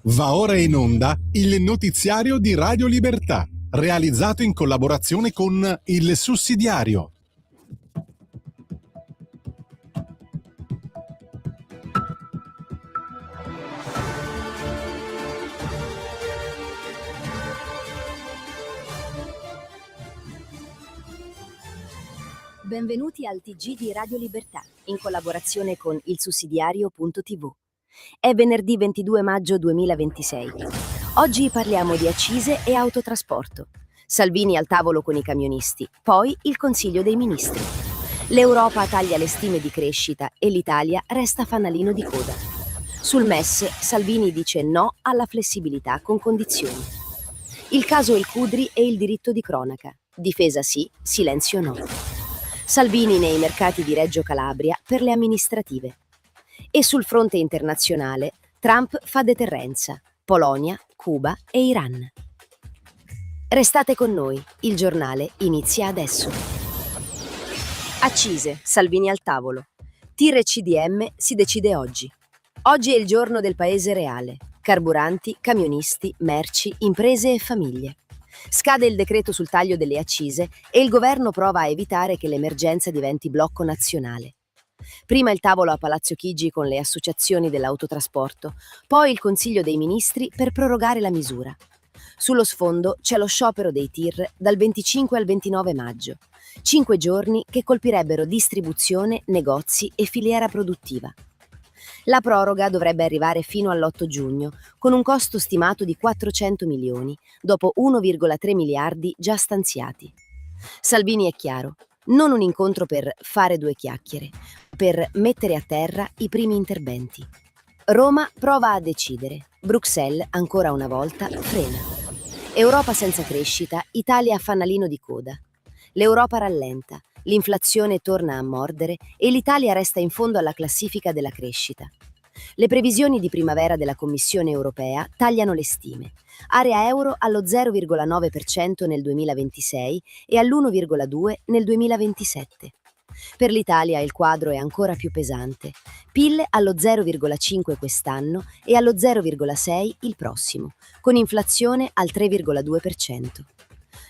Va ora in onda il notiziario di Radio Libertà, realizzato in collaborazione con Il Sussidiario. Benvenuti al TG di Radio Libertà, in collaborazione con ilsussidiario.tv. È venerdì 22 maggio 2026. Oggi parliamo di accise e autotrasporto. Salvini al tavolo con i camionisti, poi il Consiglio dei Ministri. L'Europa taglia le stime di crescita e l'Italia resta fanalino di coda. Sul MES, Salvini dice no alla flessibilità con condizioni. Il caso El Khudri e il diritto di cronaca. Difesa sì, silenzio no. Salvini nei mercati di Reggio Calabria per le amministrative. E sul fronte internazionale, Trump fa deterrenza, Polonia, Cuba e Iran. Restate con noi, il giornale inizia adesso. Accise, Salvini al tavolo. TIR e CDM si decide oggi. Oggi è il giorno del paese reale. Carburanti, camionisti, merci, imprese e famiglie. Scade il decreto sul taglio delle accise e il governo prova a evitare che l'emergenza diventi blocco nazionale. Prima il tavolo a Palazzo Chigi con le associazioni dell'autotrasporto, poi il Consiglio dei Ministri per prorogare la misura. Sullo sfondo c'è lo sciopero dei TIR dal 25 al 29 maggio, 5 giorni che colpirebbero distribuzione, negozi e filiera produttiva. La proroga dovrebbe arrivare fino all'8 giugno, con un costo stimato di 400 milioni, dopo 1,3 miliardi già stanziati. Salvini è chiaro, non un incontro per fare due chiacchiere, per mettere a terra i primi interventi. Roma prova a decidere, Bruxelles, ancora una volta, frena. Europa senza crescita, Italia a fanalino di coda. L'Europa rallenta, l'inflazione torna a mordere e l'Italia resta in fondo alla classifica della crescita. Le previsioni di primavera della Commissione europea tagliano le stime. Area euro allo 0,9% nel 2026 e all'1,2% nel 2027. Per l'Italia il quadro è ancora più pesante. PIL allo 0,5% quest'anno e allo 0,6% il prossimo, con inflazione al 3,2%.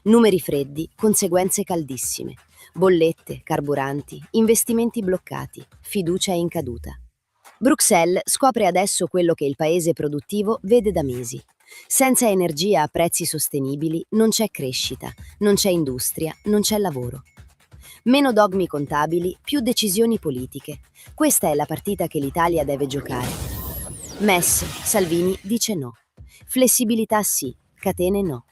Numeri freddi, conseguenze caldissime. Bollette, carburanti, investimenti bloccati, fiducia in caduta. Bruxelles scopre adesso quello che il paese produttivo vede da mesi. Senza energia a prezzi sostenibili non c'è crescita, non c'è industria, non c'è lavoro. Meno dogmi contabili, più decisioni politiche. Questa è la partita che l'Italia deve giocare. MES, Salvini dice no. Flessibilità sì, catene no.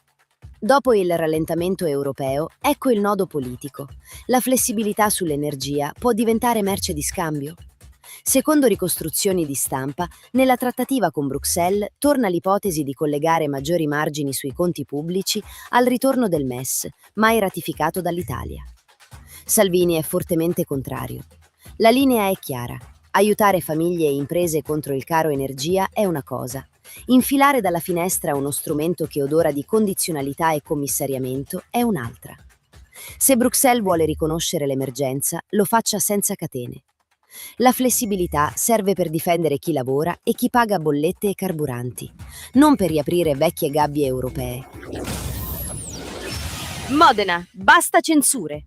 Dopo il rallentamento europeo, ecco il nodo politico. La flessibilità sull'energia può diventare merce di scambio? Secondo ricostruzioni di stampa, nella trattativa con Bruxelles torna l'ipotesi di collegare maggiori margini sui conti pubblici al ritorno del MES, mai ratificato dall'Italia. Salvini è fortemente contrario. La linea è chiara. Aiutare famiglie e imprese contro il caro energia è una cosa. Infilare dalla finestra uno strumento che odora di condizionalità e commissariamento è un'altra. Se Bruxelles vuole riconoscere l'emergenza, lo faccia senza catene. La flessibilità serve per difendere chi lavora e chi paga bollette e carburanti, non per riaprire vecchie gabbie europee. Modena, basta censure.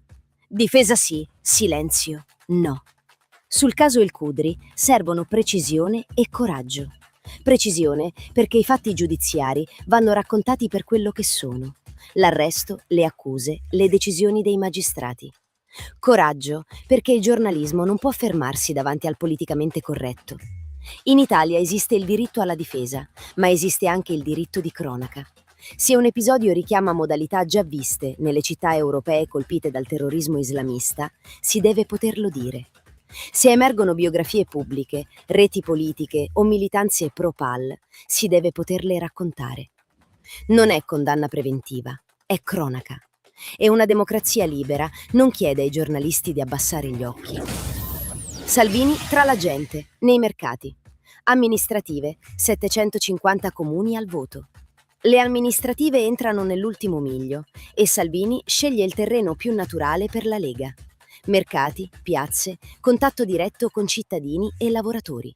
Difesa sì, silenzio no. Sul caso El Khudri servono precisione e coraggio. Precisione perché i fatti giudiziari vanno raccontati per quello che sono. L'arresto, le accuse, le decisioni dei magistrati. Coraggio perché il giornalismo non può fermarsi davanti al politicamente corretto. In Italia esiste il diritto alla difesa, ma esiste anche il diritto di cronaca. Se un episodio richiama modalità già viste nelle città europee colpite dal terrorismo islamista, si deve poterlo dire. Se emergono biografie pubbliche, reti politiche o militanze pro-PAL, si deve poterle raccontare. Non è condanna preventiva, è cronaca. E una democrazia libera non chiede ai giornalisti di abbassare gli occhi. Salvini tra la gente, nei mercati. Amministrative, 750 comuni al voto. Le amministrative entrano nell'ultimo miglio e Salvini sceglie il terreno più naturale per la Lega. Mercati, piazze, contatto diretto con cittadini e lavoratori.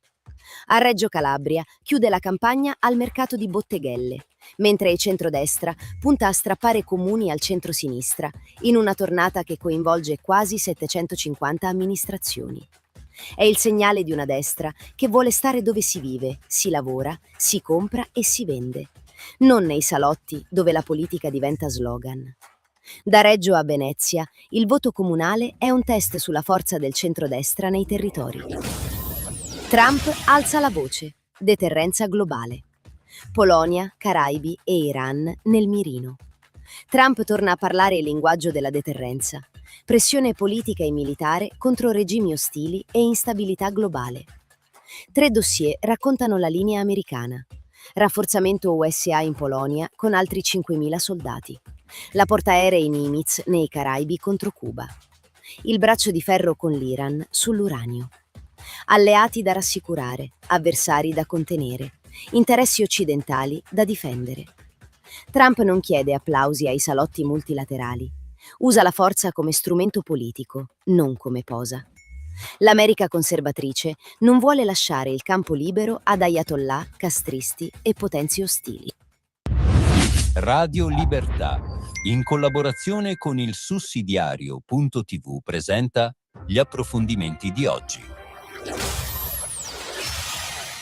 A Reggio Calabria chiude la campagna al mercato di Botteghelle, mentre il centrodestra punta a strappare comuni al centrosinistra in una tornata che coinvolge quasi 750 amministrazioni. È il segnale di una destra che vuole stare dove si vive, si lavora, si compra e si vende, non nei salotti dove la politica diventa slogan. Da Reggio a Venezia, il voto comunale è un test sulla forza del centrodestra nei territori. Trump alza la voce, deterrenza globale. Polonia, Caraibi e Iran nel mirino. Trump torna a parlare il linguaggio della deterrenza. Pressione politica e militare contro regimi ostili e instabilità globale. 3 dossier raccontano la linea americana. Rafforzamento USA in Polonia con altri 5.000 soldati. La portaerei Nimitz nei Caraibi contro Cuba. Il braccio di ferro con l'Iran sull'uranio. Alleati da rassicurare, avversari da contenere, interessi occidentali da difendere. Trump non chiede applausi ai salotti multilaterali. Usa la forza come strumento politico, non come posa. L'America conservatrice non vuole lasciare il campo libero ad ayatollah, castristi e potenze ostili. Radio Libertà, in collaborazione con il sussidiario.tv, presenta gli approfondimenti di oggi.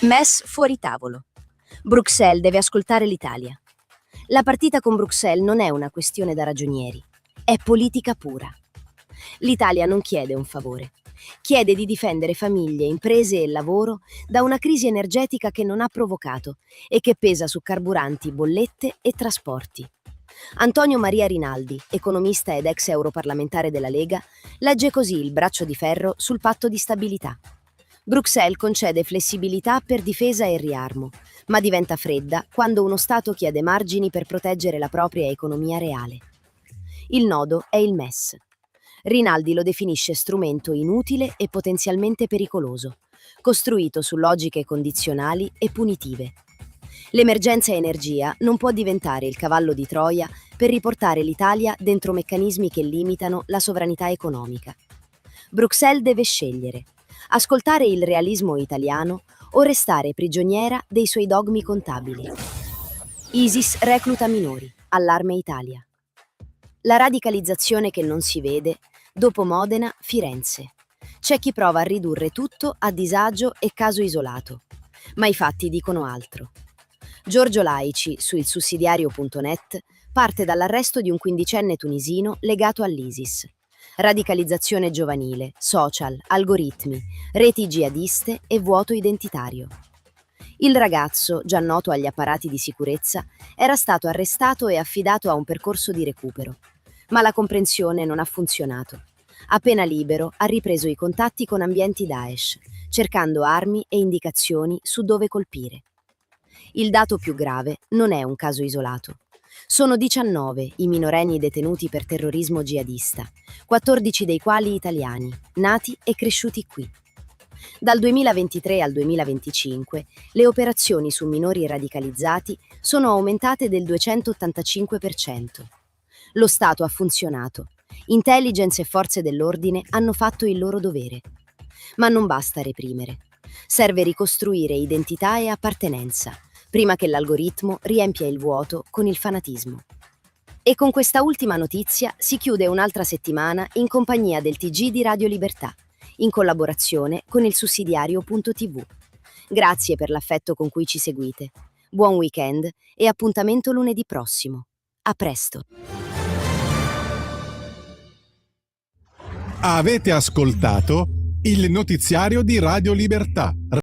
MES fuori tavolo. Bruxelles deve ascoltare l'Italia. La partita con Bruxelles non è una questione da ragionieri, è politica pura. L'Italia non chiede un favore, chiede di difendere famiglie, imprese e lavoro da una crisi energetica che non ha provocato e che pesa su carburanti, bollette e trasporti. Antonio Maria Rinaldi, economista ed ex europarlamentare della Lega, legge così il braccio di ferro sul patto di stabilità. Bruxelles concede flessibilità per difesa e riarmo, ma diventa fredda quando uno Stato chiede margini per proteggere la propria economia reale. Il nodo è il MES. Rinaldi lo definisce strumento inutile e potenzialmente pericoloso, costruito su logiche condizionali e punitive. L'emergenza energia non può diventare il cavallo di Troia per riportare l'Italia dentro meccanismi che limitano la sovranità economica. Bruxelles deve scegliere: ascoltare il realismo italiano o restare prigioniera dei suoi dogmi contabili. ISIS recluta minori, allarme Italia. La radicalizzazione che non si vede, dopo Modena, Firenze. C'è chi prova a ridurre tutto a disagio e caso isolato, ma i fatti dicono altro. Giorgio Laici, su ilsussidiario.net, parte dall'arresto di un 15enne tunisino legato all'ISIS. Radicalizzazione giovanile, social, algoritmi, reti jihadiste e vuoto identitario. Il ragazzo, già noto agli apparati di sicurezza, era stato arrestato e affidato a un percorso di recupero. Ma la comprensione non ha funzionato. Appena libero, ha ripreso i contatti con ambienti Daesh, cercando armi e indicazioni su dove colpire. Il dato più grave non è un caso isolato. Sono 19 i minorenni detenuti per terrorismo jihadista, 14 dei quali italiani, nati e cresciuti qui. Dal 2023 al 2025 le operazioni su minori radicalizzati sono aumentate del 285%. Lo Stato ha funzionato. Intelligence e forze dell'ordine hanno fatto il loro dovere. Ma non basta reprimere. Serve ricostruire identità e appartenenza, prima che l'algoritmo riempia il vuoto con il fanatismo. E con questa ultima notizia si chiude un'altra settimana in compagnia del TG di Radio Libertà, in collaborazione con il sussidiario.tv. Grazie per l'affetto con cui ci seguite. Buon weekend e appuntamento lunedì prossimo. A presto. Avete ascoltato il notiziario di Radio Libertà.